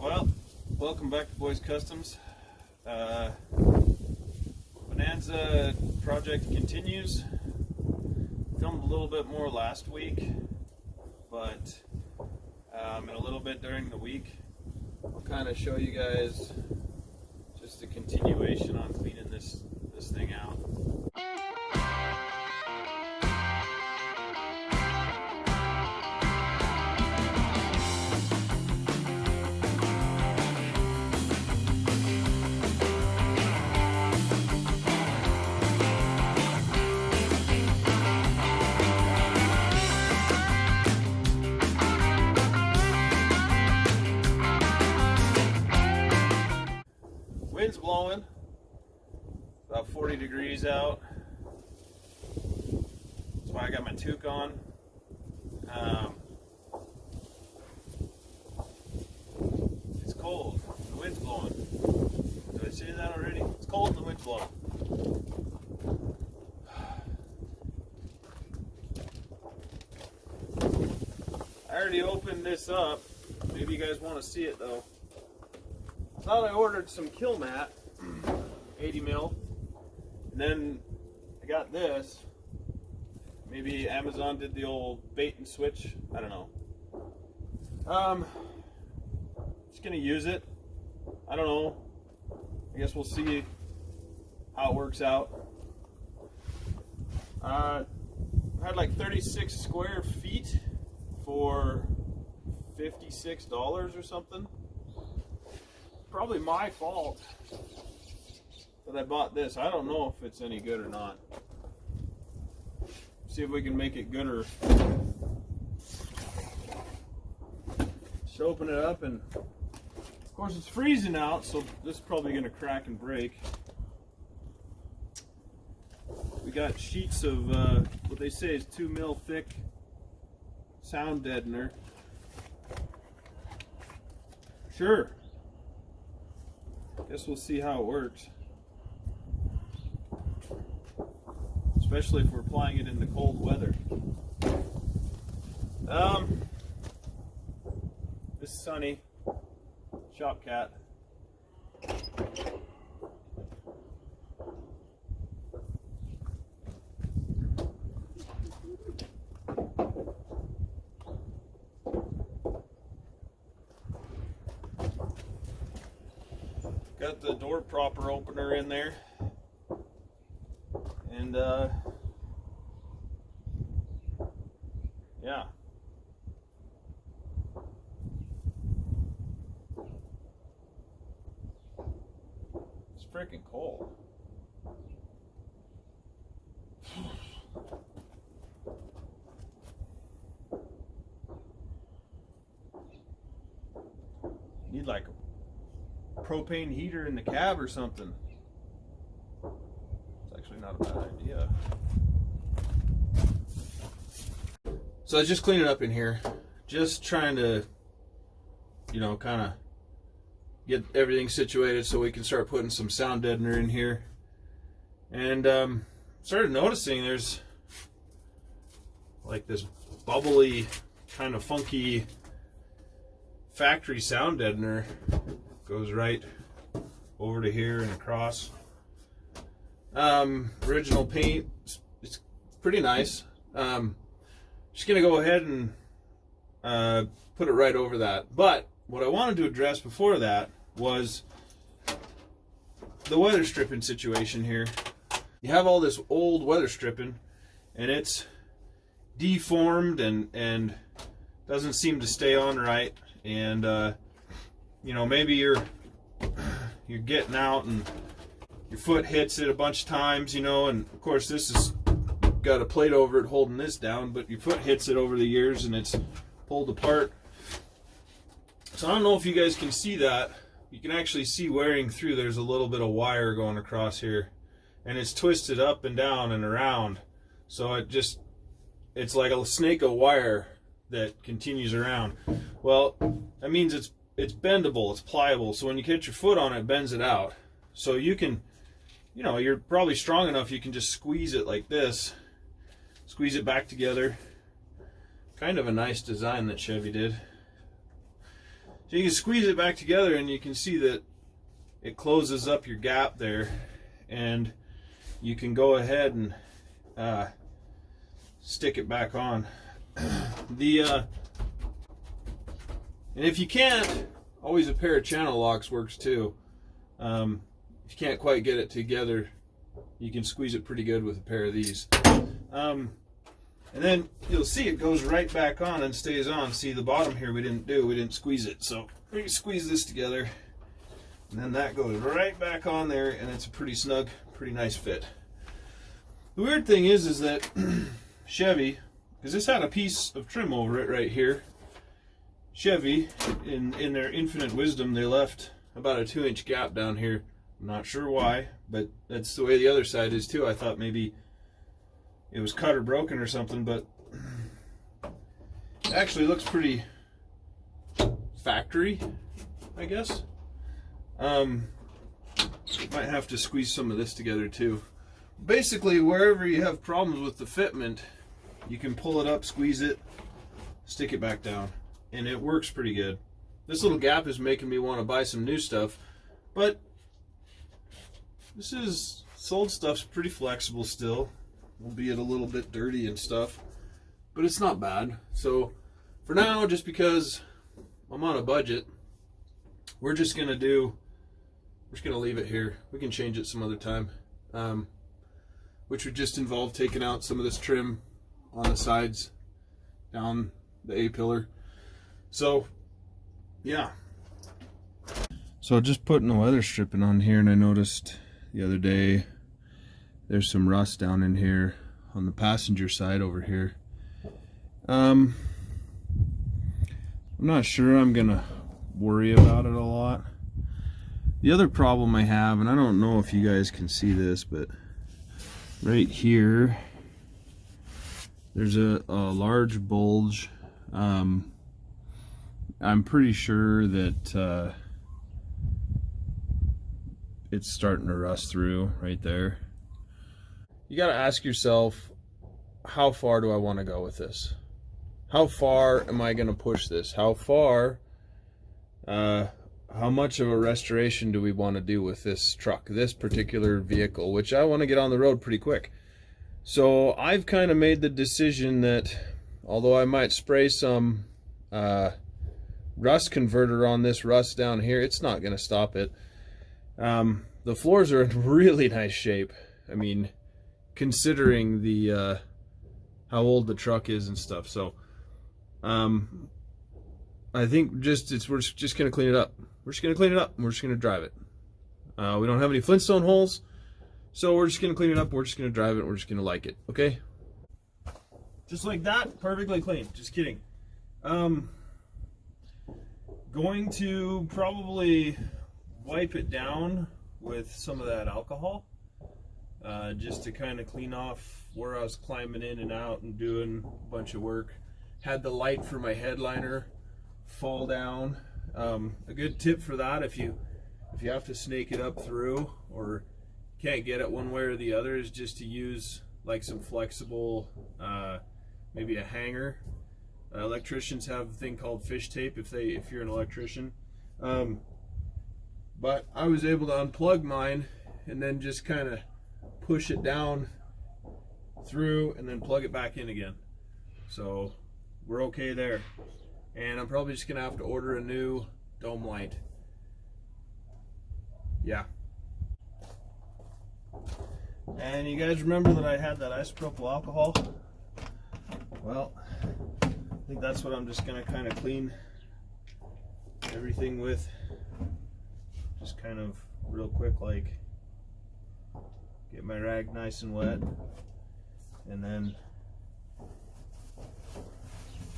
Well, welcome back to Boys Customs. Bonanza project continues. Filmed a little bit more last week, but in a little bit during the week, I'll kind of show you guys just a continuation on cleaning this thing out. Wind's blowing, about 40 degrees out. That's why I got my toque on. It's cold, the wind's blowing. Did I say that already? It's cold and the wind's blowing. I already opened this up. Maybe you guys want to see it though. Thought I ordered some kill mat, 80 mil, and then I got this. Maybe Amazon did the old bait and switch. I don't know. Just gonna use it. I don't know. I guess we'll see how it works out. I had like 36 square feet for $56 or something. Probably my fault that I bought this. I don't know if it's any good or not. See if we can make it gooder. Just open it up, and of course it's freezing out, so this is probably going to crack and break. We got sheets of what they say is 2 mil thick sound deadener. Sure. Guess we'll see how it works. Especially if we're applying it in the cold weather. This is Sunny, shop cat. Got the door propper opener in there, and yeah, it's freaking cold. Need like a propane heater in the cab or something. It's actually not a bad idea. So I was just cleaning up in here, just trying to, you know, kind of get everything situated so we can start putting some sound deadener in here. And started noticing there's like this bubbly, kind of funky factory sound deadener. Goes right over to here and across. Original paint, it's pretty nice. Just gonna go ahead and put it right over that. But what I wanted to address before that was the weather stripping situation here. You have all this old weather stripping, and it's deformed and doesn't seem to stay on right. And you know, maybe you're getting out and your foot hits it a bunch of times, you know, and of course this has got a plate over it holding this down, but your foot hits it over the years and it's pulled apart. So I don't know if you guys can see that. You can actually see wearing through, there's a little bit of wire going across here, and it's twisted up and down and around. So it's like a snake of wire that continues around. Well, that means it's bendable, it's pliable, so when you hit your foot on it, it bends it out. So you can, you know, you're probably strong enough, you can just squeeze it like this, squeeze it back together. Kind of a nice design that Chevy did. So you can squeeze it back together and you can see that it closes up your gap there, and you can go ahead and stick it back on. And if you can't, always a pair of channel locks works too. If you can't quite get it together, you can squeeze it pretty good with a pair of these. And then you'll see it goes right back on and stays on. See, the bottom here we didn't squeeze it. So we can squeeze this together, and then that goes right back on there, and it's a pretty snug, pretty nice fit. The weird thing is that Chevy, because this had a piece of trim over it right here, Chevy, in their infinite wisdom, they left about a 2-inch gap down here. I'm not sure why, but that's the way the other side is too. I thought maybe it was cut or broken or something, but it actually looks pretty factory, I guess. Might have to squeeze some of this together too. Basically, wherever you have problems with the fitment, you can pull it up, squeeze it, stick it back down, and it works pretty good. This little gap is making me want to buy some new stuff, but sold stuff's pretty flexible still, albeit a little bit dirty and stuff, but it's not bad. So for now, just because I'm on a budget, we're just gonna leave it here. We can change it some other time, which would just involve taking out some of this trim on the sides down the A-pillar. So yeah, so just putting the weather stripping on here, and I noticed the other day there's some rust down in here on the passenger side over here. I'm not sure I'm gonna worry about it a lot. The other problem I have, and I don't know if you guys can see this, but right here there's a large bulge. I'm pretty sure that it's starting to rust through right there. You got to ask yourself, how far do I want to go with this? How far am I going to push this? How far, how much of a restoration do we want to do with this truck, this particular vehicle, which I want to get on the road pretty quick. So I've kind of made the decision that although I might spray some rust converter on this rust down here, it's not going to stop it. The floors are in really nice shape. I mean, considering the how old the truck is and stuff. So I think we're just gonna clean it up. We're just gonna clean it up and we're just gonna drive it. We don't have any Flintstone holes, so we're just gonna clean it up, we're just gonna drive it, and we're just gonna like it, okay? Just like that, perfectly clean. Just kidding. Going to probably wipe it down with some of that alcohol, just to kind of clean off where I was climbing in and out and doing a bunch of work. Had the light for my headliner fall down. A good tip for that, if you have to snake it up through or can't get it one way or the other, is just to use like some flexible, maybe a hanger. Electricians have a thing called fish tape if you're an electrician. But I was able to unplug mine and then just kind of push it down through and then plug it back in again. So we're okay there. And I'm probably just gonna have to order a new dome light. Yeah. And you guys remember that I had that isopropyl alcohol? Well, I think that's what I'm just gonna kind of clean everything with. Just kind of real quick, like get my rag nice and wet, and then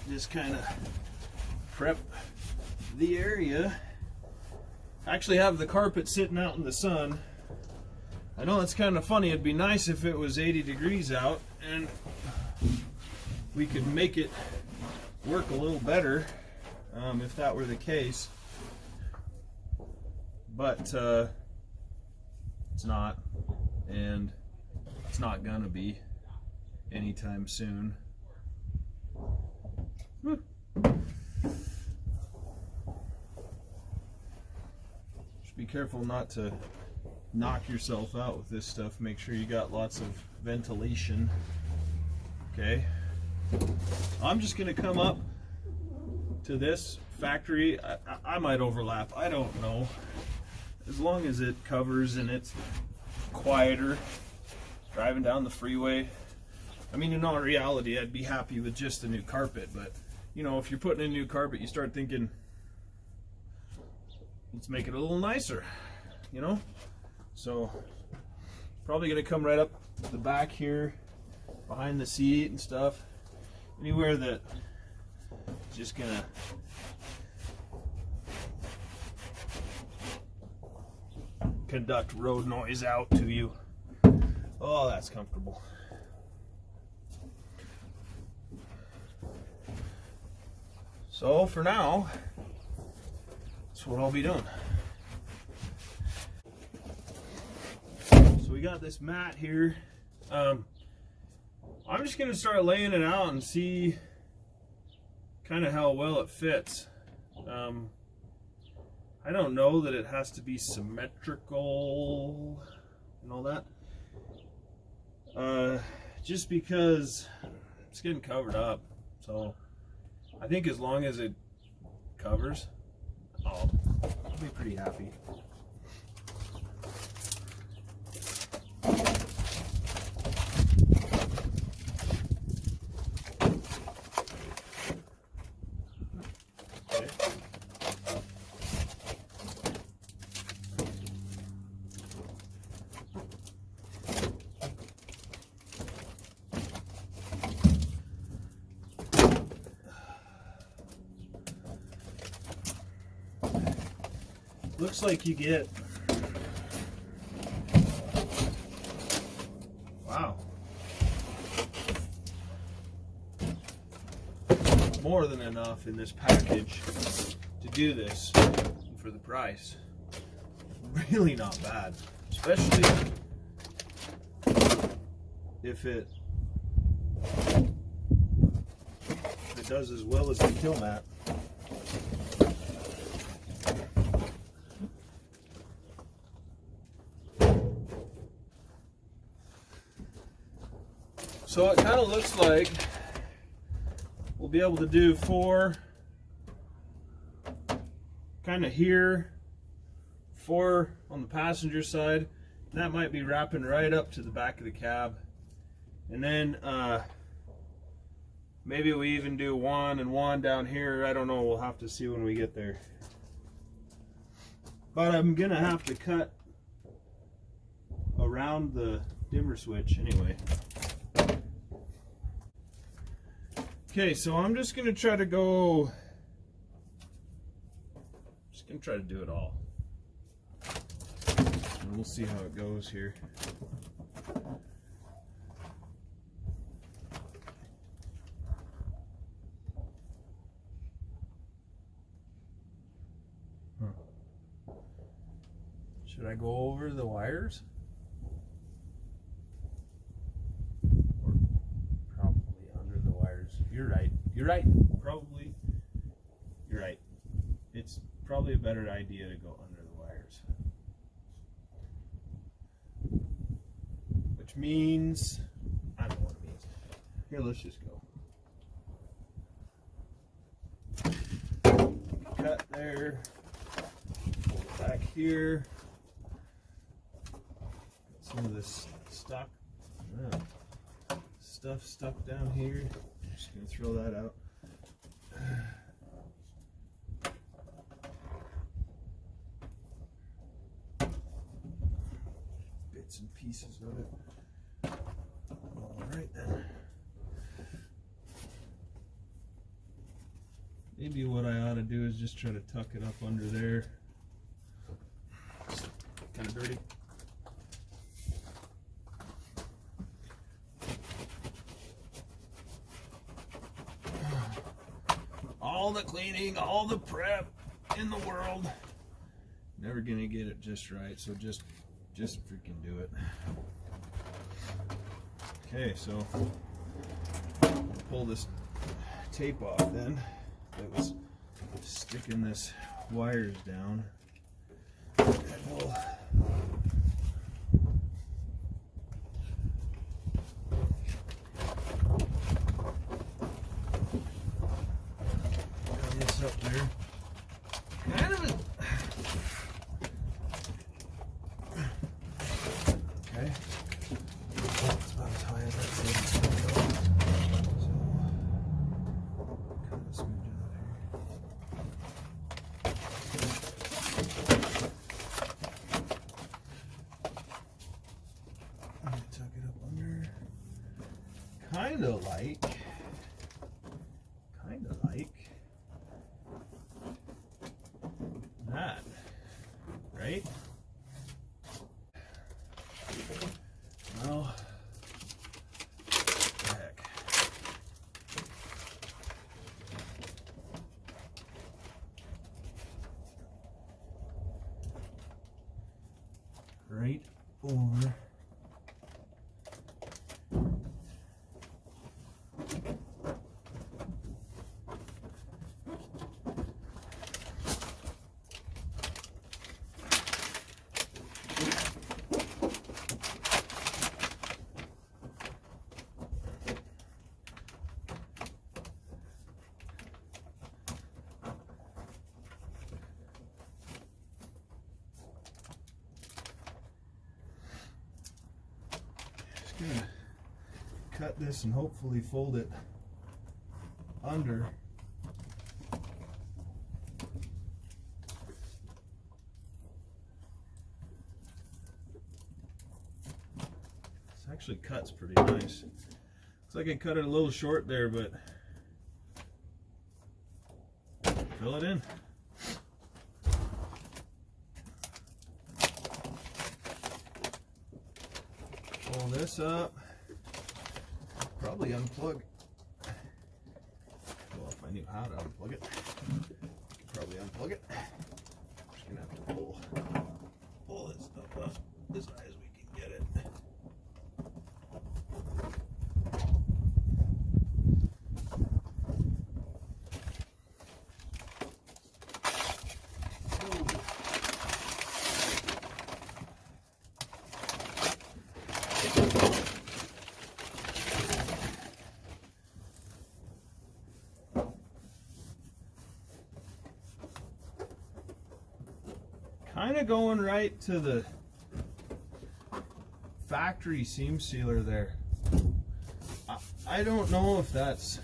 just kind of prep the area. Actually have the carpet sitting out in the sun. I know it's kind of funny. It'd be nice if it was 80 degrees out and we could make it work a little better, if that were the case. But it's not, and it's not gonna be anytime soon. Just be careful not to knock yourself out with this stuff. Make sure you got lots of ventilation. Okay. I'm just going to come up to this factory. I might overlap. I don't know. As long as it covers and it's quieter, driving down the freeway. I mean, in all reality, I'd be happy with just a new carpet, but you know, if you're putting in a new carpet, you start thinking, let's make it a little nicer, you know? So, probably gonna come right up the back here, behind the seat and stuff. Anywhere that just gonna conduct road noise out to you. Oh, that's comfortable. So for now, that's what I'll be doing. So we got this mat here. I'm just gonna start laying it out and see kind of how well it fits. I don't know that it has to be symmetrical and all that. Just because it's getting covered up. So I think as long as it covers, I'll be pretty happy. Looks like you get, wow, more than enough in this package to do this for the price. Really not bad, especially if it does as well as the kill mat. So it kind of looks like we'll be able to do 4 kind of here, 4 on the passenger side. That might be wrapping right up to the back of the cab. And then maybe we even do 1 and 1 down here. I don't know, we'll have to see when we get there. But I'm gonna have to cut around the dimmer switch anyway. Okay, so I'm just gonna try to do it all. And we'll see how it goes here. Should I go over the wires? You're right. You're right. Probably. You're right. It's probably a better idea to go under the wires. Which means, I don't know what it means. Here, let's just go. Cut there. Back here. Some of this stuff stuck down here. Just gonna throw that out. Bits and pieces of it. All right then. Maybe what I ought to do is just try to tuck it up under there. It's kind of dirty. All the cleaning, all the prep in the world. Never gonna get it just right, so just freaking do it. Okay, so I'll pull this tape off then. That was sticking this wires down. And we'll put this up there. Kind of a, okay. That's about as high as that thing's going to go. So, kind of smooth it out here. And tuck it up under. Kind of like that, right? Well, heck. Right over. Gonna cut this and hopefully fold it under. This actually cuts pretty nice. Looks like I cut it a little short there, but fill it in. Pull this up, probably unplug. Well, if I knew how to unplug it, I could probably unplug it. I'm just gonna have to pull this stuff up as high as we can get it. Kind of going right to the factory seam sealer there. I don't know if that's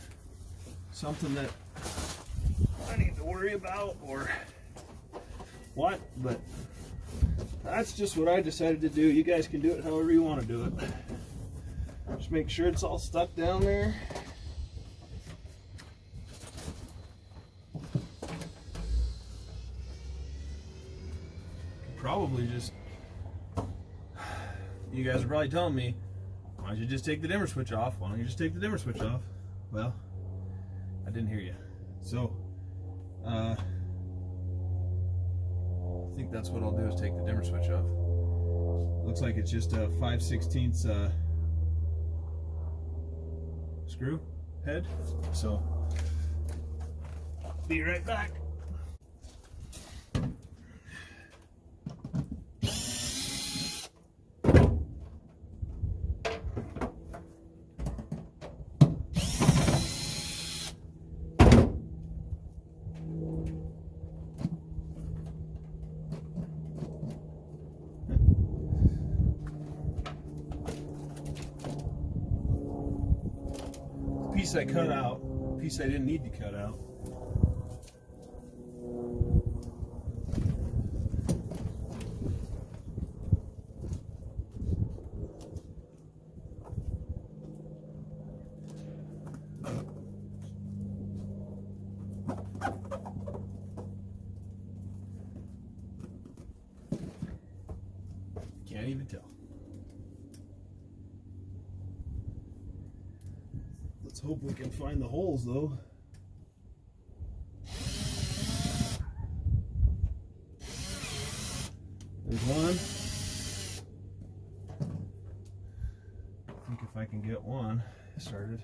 something that I need to worry about or what, but that's just what I decided to do. You guys can do it however you want to do it. Just make sure it's all stuck down there. Probably just, you guys are probably telling me, why don't you just take the dimmer switch off? Why don't you just take the dimmer switch off? Well, I didn't hear you. So, I think that's what I'll do is take the dimmer switch off. Looks like it's just a 5/16 screw head. So, be right back. Piece I cut out, piece I didn't need to cut out. Can't even tell. Let's hope we can find the holes though. There's one. I think if I can get one started,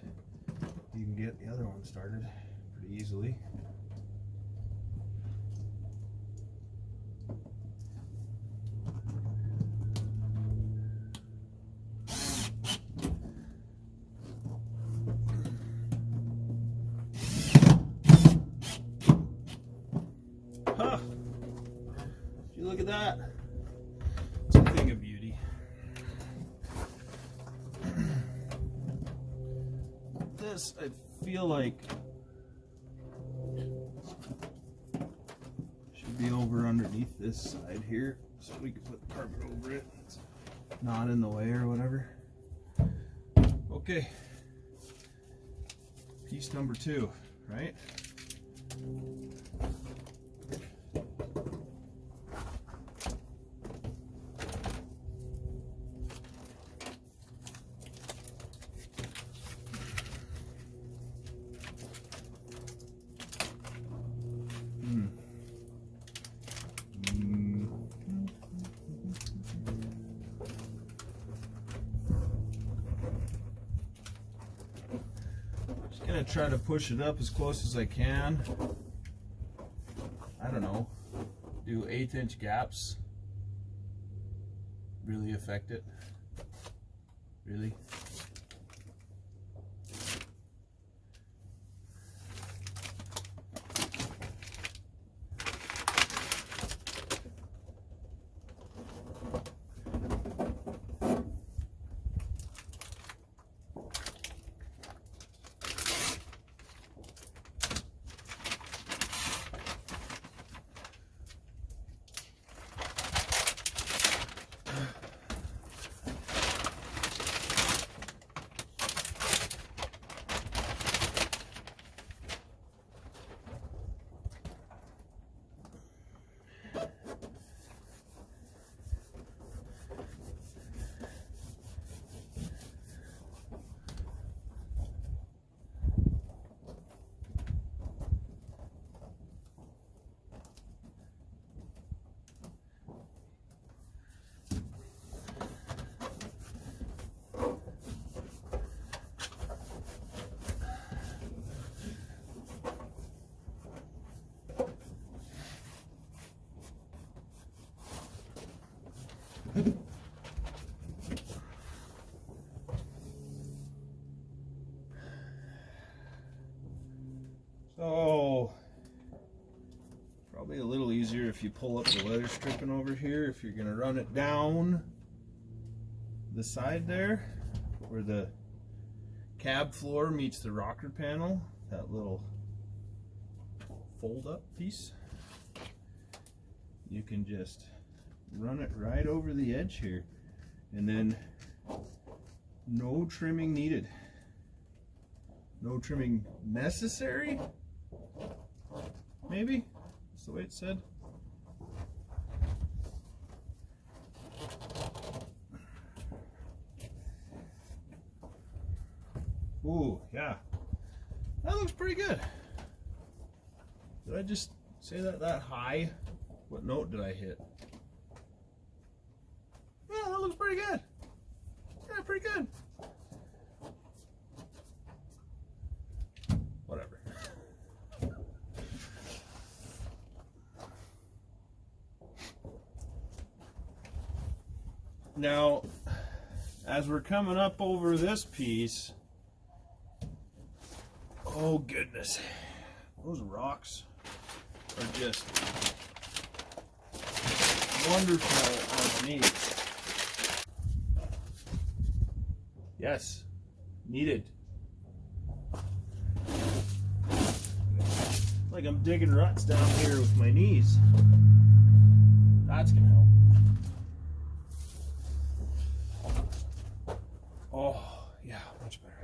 you can get the other one started pretty easily. Huh. You look at that. It's a thing of beauty. This, I feel like, should be over underneath this side here, so we can put the carpet over it. It's not in the way or whatever. Okay. Piece number 2, right? Gonna try to push it up as close as I can. I don't know, do 1/8" gaps really affect it? Really? So, probably a little easier if you pull up the weather stripping over here, if you're going to run it down the side there, where the cab floor meets the rocker panel, that little fold up piece. You can just run it right over the edge here, and then no trimming needed. No trimming necessary? Maybe? That's the way it said. Ooh, yeah. That looks pretty good. Did I just say that high? What note did I hit? Yeah, that looks pretty good. Yeah, pretty good. Whatever. Now, as we're coming up over this piece, oh goodness, those rocks are just wonderful underneath. Yes, needed. Like I'm digging ruts down here with my knees. That's gonna help. Oh, yeah, much better.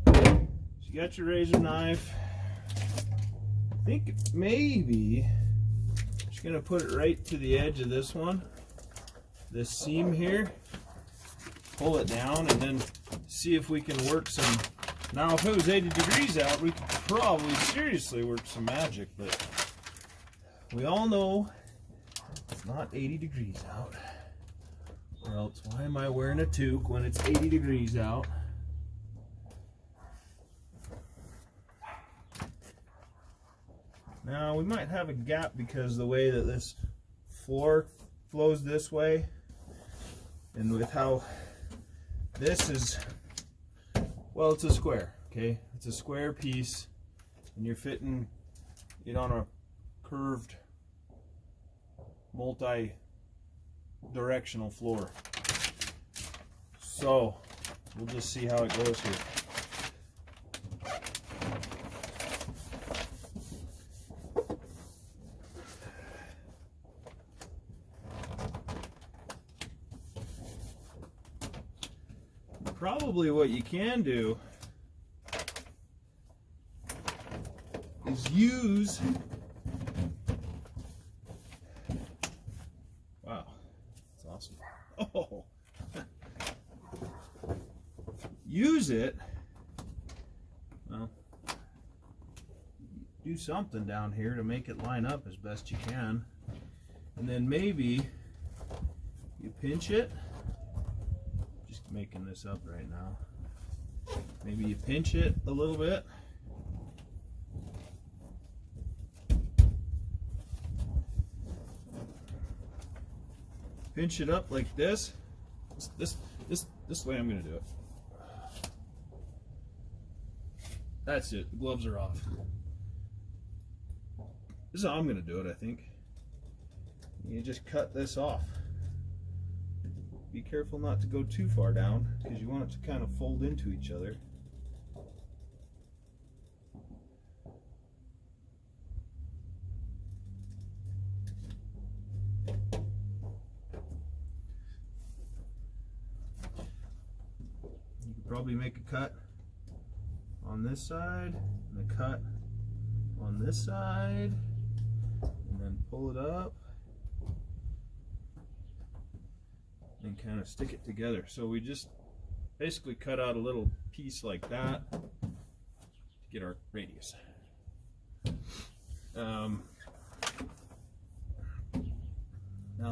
So you got your razor knife. I think maybe just gonna put it right to the edge of this one, this seam here. Pull it down and then see if we can work some. Now, if it was 80 degrees out, we could probably seriously work some magic, but we all know it's not 80 degrees out. Or else, why am I wearing a toque when it's 80 degrees out? Now, we might have a gap because the way that this floor flows this way, and with how this is, well, it's a square, okay? It's a square piece, and you're fitting it on a curved multi-directional floor. So we'll just see how it goes here. Probably what you can do is use, wow, that's awesome. Oh, use it, well, do something down here to make it line up as best you can, and then maybe you pinch it. Just making this up right now. Maybe you pinch it a little bit. Pinch it up like this. This way I'm going to do it. That's it. The gloves are off. This is how I'm going to do it, I think. You just cut this off. Be careful not to go too far down because you want it to kind of fold into each other. You could probably make a cut on this side and a cut on this side and then pull it up and kind of stick it together. So we just basically cut out a little piece like that to get our radius. Now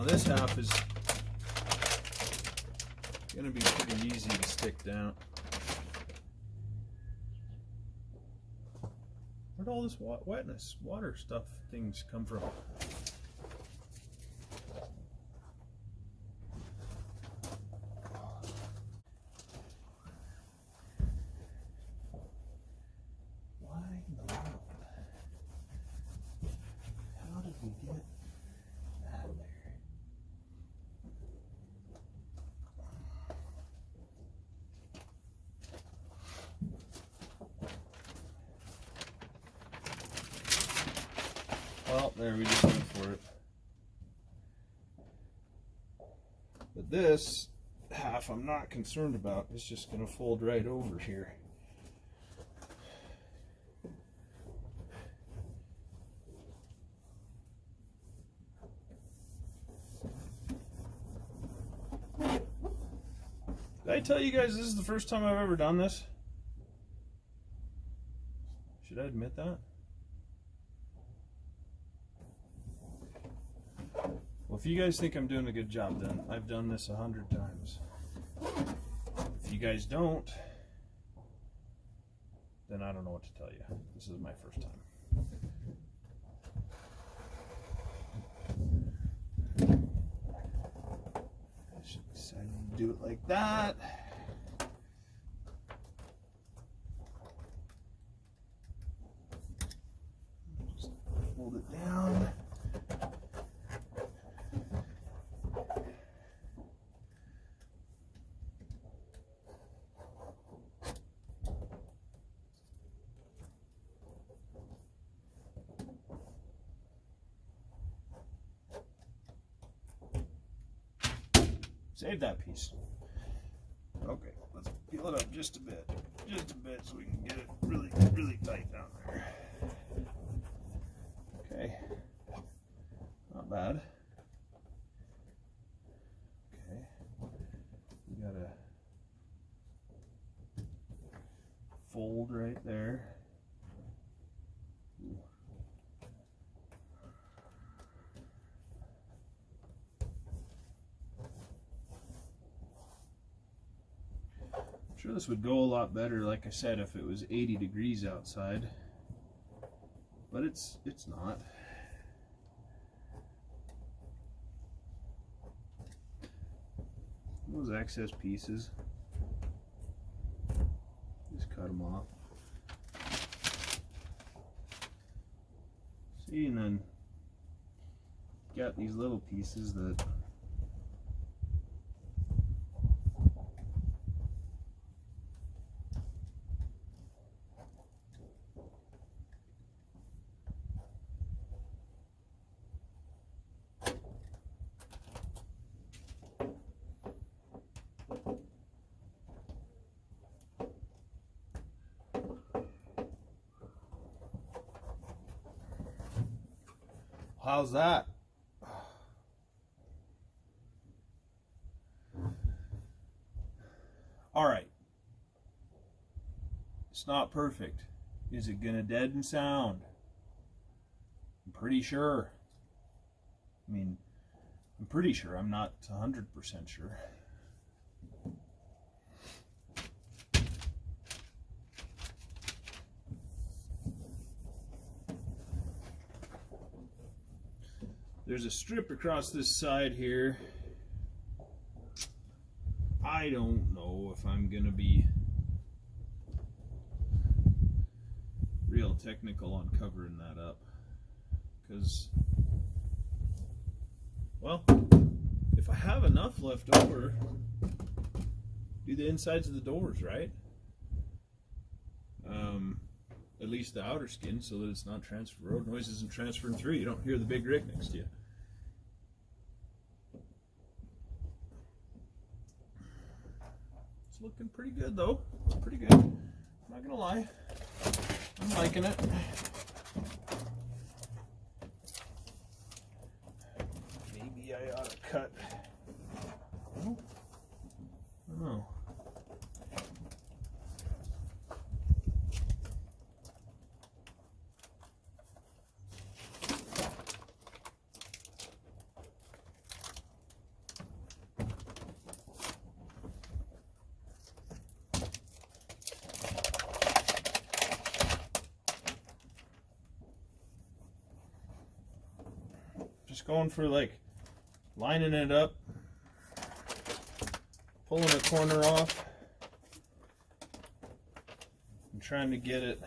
this half is going to be pretty easy to stick down. Where'd all this wetness, water stuff things come from? Well, there, we just went for it. But this half I'm not concerned about. It's just going to fold right over here. Did I tell you guys this is the first time I've ever done this? Should I admit that? Well, if you guys think I'm doing a good job, then I've done this 100 times. If you guys don't, then I don't know what to tell you. This is my first time. I should decide to do it like that. Just hold it down. Save that piece. Okay, let's peel it up just a bit so we can get it really, really tight down there. Okay, not bad. Okay, we got a fold right there. Ooh. I'm sure this would go a lot better, like I said, if it was 80 degrees outside, but it's not. Those excess pieces, just cut them off. See, and then got these little pieces that how's that? All right. It's not perfect. Is it gonna deaden sound? I'm pretty sure. I mean, I'm pretty sure. I'm not 100% sure. There's a strip across this side here. I don't know if I'm gonna be real technical on covering that up, because, well, if I have enough left over, do the insides of the doors, right? At least the outer skin, so that it's not road noise isn't transferring through. You don't hear the big rig next to you. It's looking pretty good though. It's pretty good. I'm not gonna lie. I'm liking it. Maybe I ought to cut. Oh, I don't know. Just going for like lining it up, pulling a corner off, and trying to get it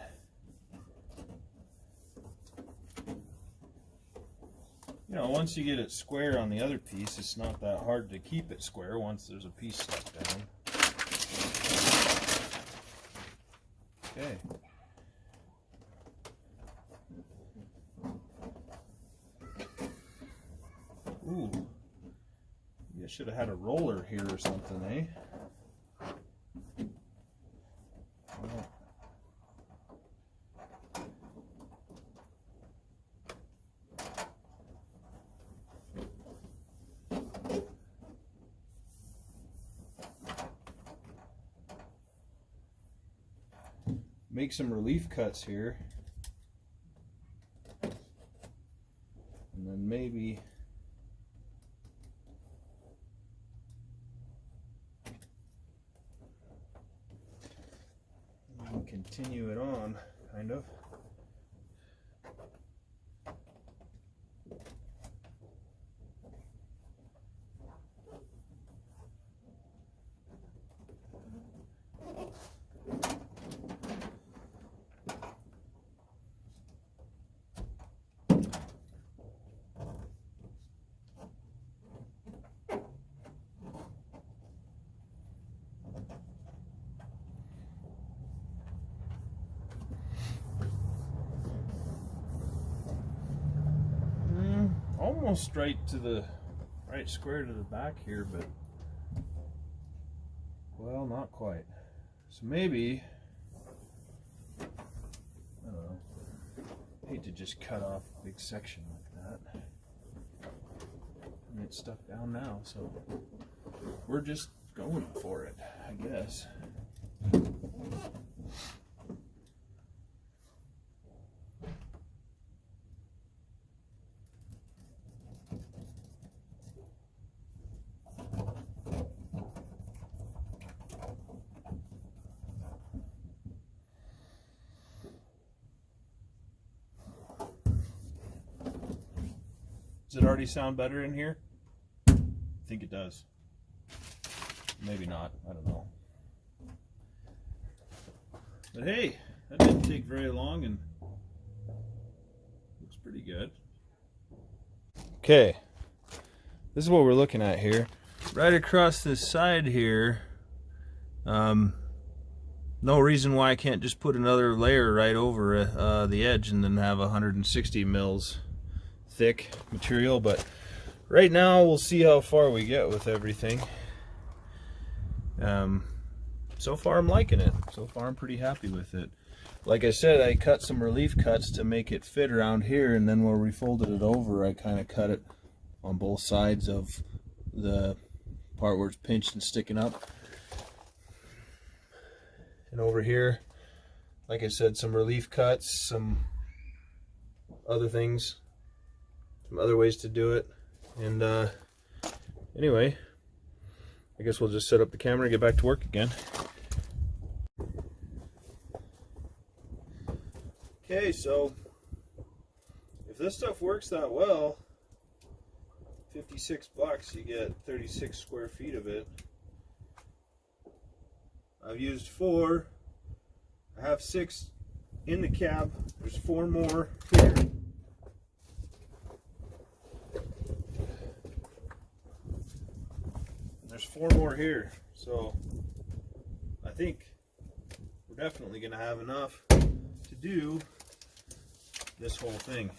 once you get it square on the other piece, it's not that hard to keep it square once there's a piece stuck down. Okay. Ooh, maybe I should have had a roller here or something, eh? Well, make some relief cuts here, and then maybe continue it on, kind of. Almost straight to the right square to the back here, but well, not quite. So maybe, I don't know, I hate to just cut off a big section like that. And it's stuck down now, so we're just going for it, I guess. Does it already sound better in here? I think it does. Maybe not, I don't know. But hey, that didn't take very long and looks pretty good. Okay, this is what we're looking at here. Right across this side here, no reason why I can't just put another layer right over the edge and then have 160 mils thick material, but right now we'll see how far we get with everything. So far I'm liking it. So far I'm pretty happy with it. Like I said, I cut some relief cuts to make it fit around here, and then where we folded it over, I kind of cut it on both sides of the part where it's pinched and sticking up. And over here, like I said, some relief cuts, some other things, some other ways to do it. And anyway, I guess we'll just set up the camera and get back to work again. Okay, so if this stuff works that well, 56 bucks, you get 36 square feet of it. I've used 4. I have 6 in the cab. There's 4 more here. There's 4 more here. So I think we're definitely going to have enough to do this whole thing.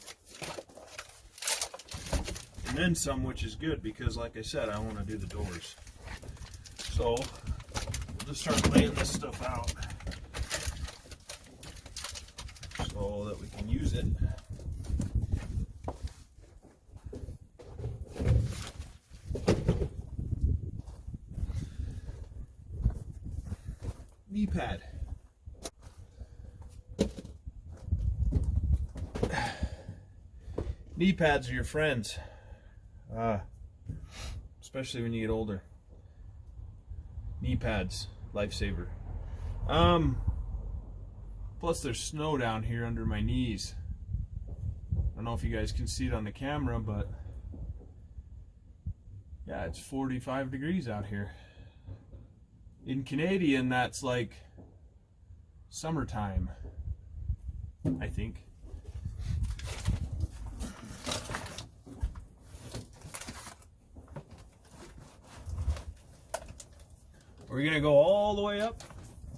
And then some, which is good because, like I said, I want to do the doors. So we'll just start laying this stuff out so that we can use it. Knee pad. Knee pads are your friends, especially when you get older. Knee pads, lifesaver. Plus there's snow down here under my knees. I don't know if you guys can see it on the camera, but yeah, it's 45 degrees out here. In Canadian, that's like summertime, I think. We're gonna go all the way up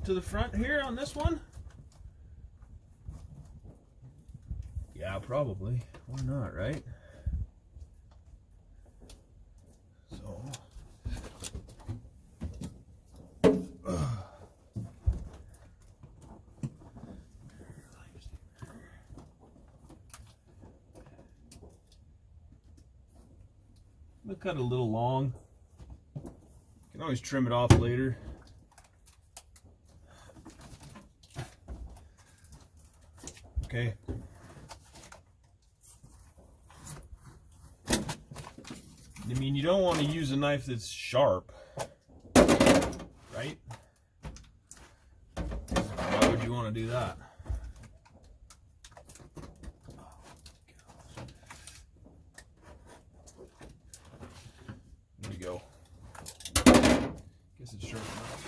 to the front here on this one. Yeah, probably. Why not, right? So. I'm gonna cut it a little long. Can always trim it off later. Okay. I mean, you don't want to use a knife that's sharp, right? Why would you want to do that? There we go. Guess it's sharp enough.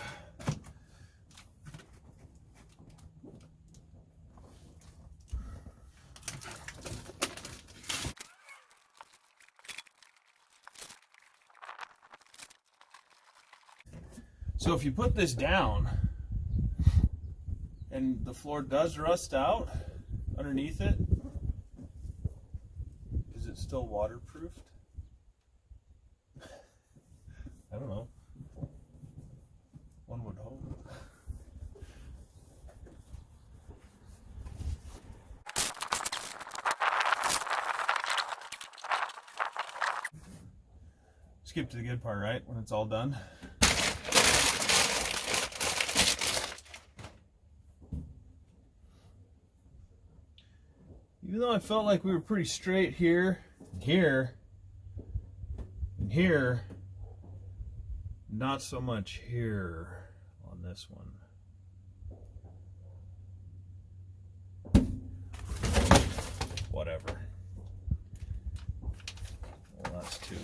So if you put this down and the floor does rust out underneath it, is it still waterproofed? I don't know. One would hope. Skip to the good part, right? When it's all done. Even though I felt like we were pretty straight here, and here, and here, not so much here on this one. Whatever. Well, that's two.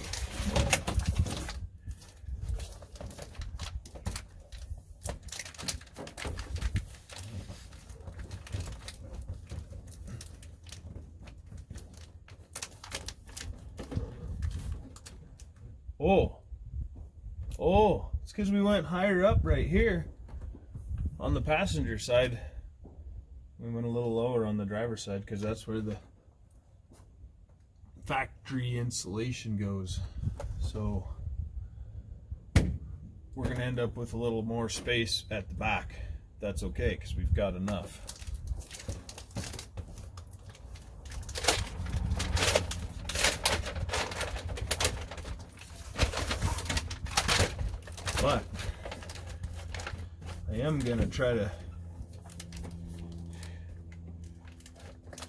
Oh, it's because we went higher up right here on the passenger side. We went a little lower on the driver's side because that's where the factory insulation goes. So we're going to end up with a little more space at the back. That's okay because we've got enough. But I am going to try to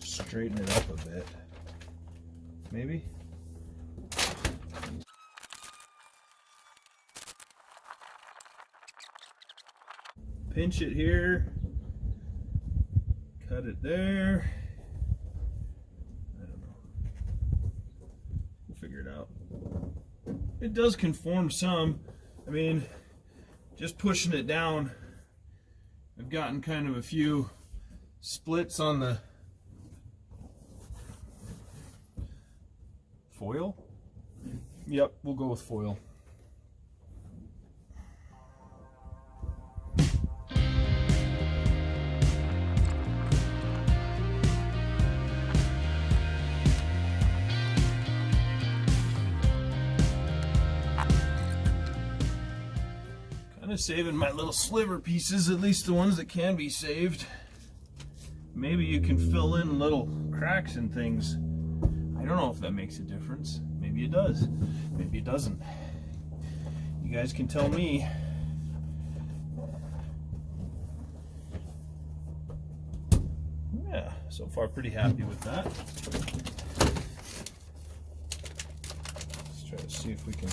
straighten it up a bit. Maybe? Pinch it here. Cut it there. I don't know. We'll figure it out. It does conform some. I mean, just pushing it down, I've gotten kind of a few splits on the foil. Yep, we'll go with foil. Kind of saving my little sliver pieces, at least the ones that can be saved. Maybe you can fill in little cracks and things. I don't know if that makes a difference. Maybe it does. Maybe it doesn't. You guys can tell me. Yeah, so far pretty happy with that. Let's try to see if we can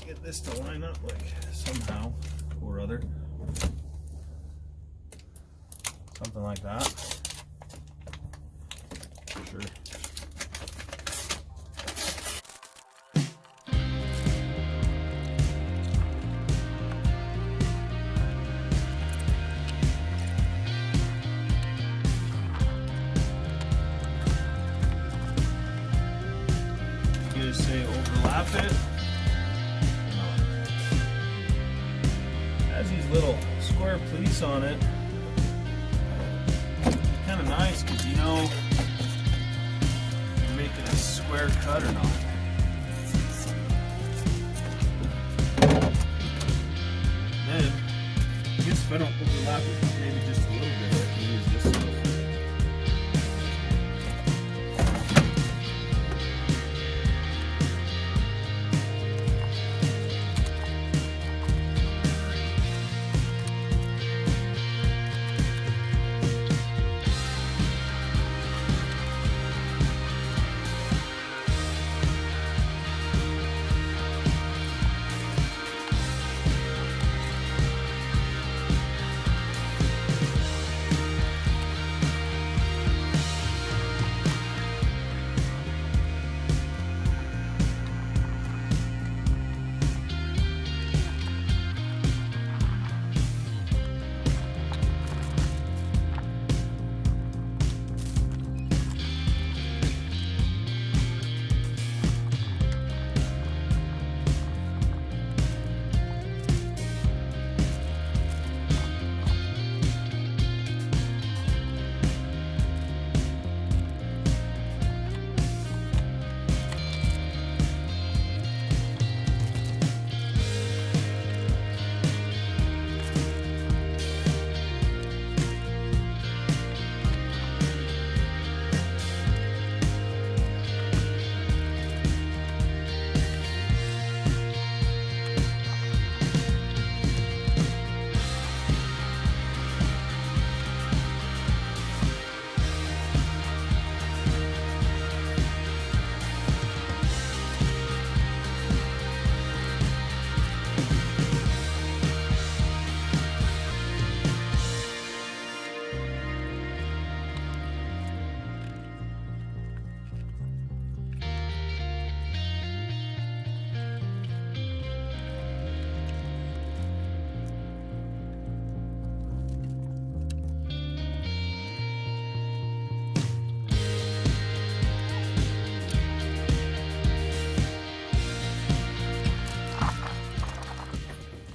get this to line up like somehow or other. Something like that. Sure. You guys say overlap it. Has these little square pleats on it. It's kind of nice because you know you're making a square cut or not. Then, I guess if I don't overlap it, maybe just a little bit, I can use this little.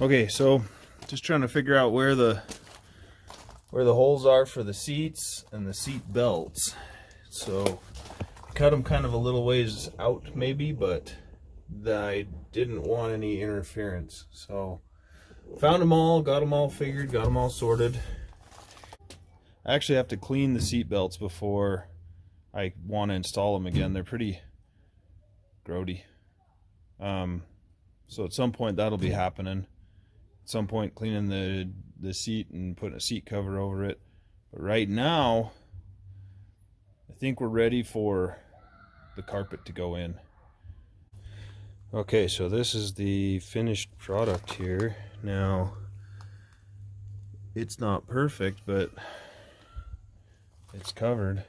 Okay, so just trying to figure out where the holes are for the seats and the seat belts. So I cut them kind of a little ways out maybe, but I didn't want any interference. So found them all, got them all figured, got them all sorted. I actually have to clean the seat belts before I want to install them again. They're pretty grody. So at some point that'll be happening. At some point cleaning the seat and putting a seat cover over it. But right now, I think we're ready for the carpet to go in. Okay, so this is the finished product here. Now, it's not perfect, but it's covered.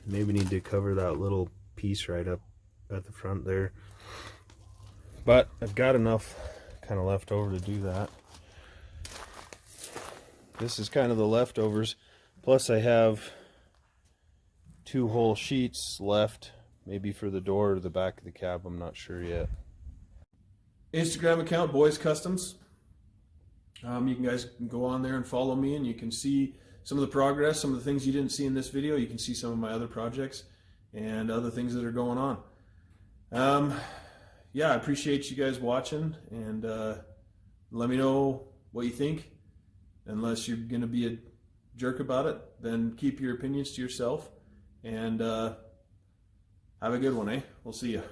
Maybe need to cover that little piece right up at the front there. But I've got enough kind of left over to do that. This is kind of the leftovers. Plus I have 2 whole sheets left, maybe for the door or the back of the cab, I'm not sure yet. Instagram account, Boys Customs. You guys can go on there and follow me, and you can see some of the progress, some of the things you didn't see in this video. You can see some of my other projects and other things that are going on. Yeah, I appreciate you guys watching, and let me know what you think. Unless you're going to be a jerk about it, then keep your opinions to yourself, and have a good one, eh? We'll see you.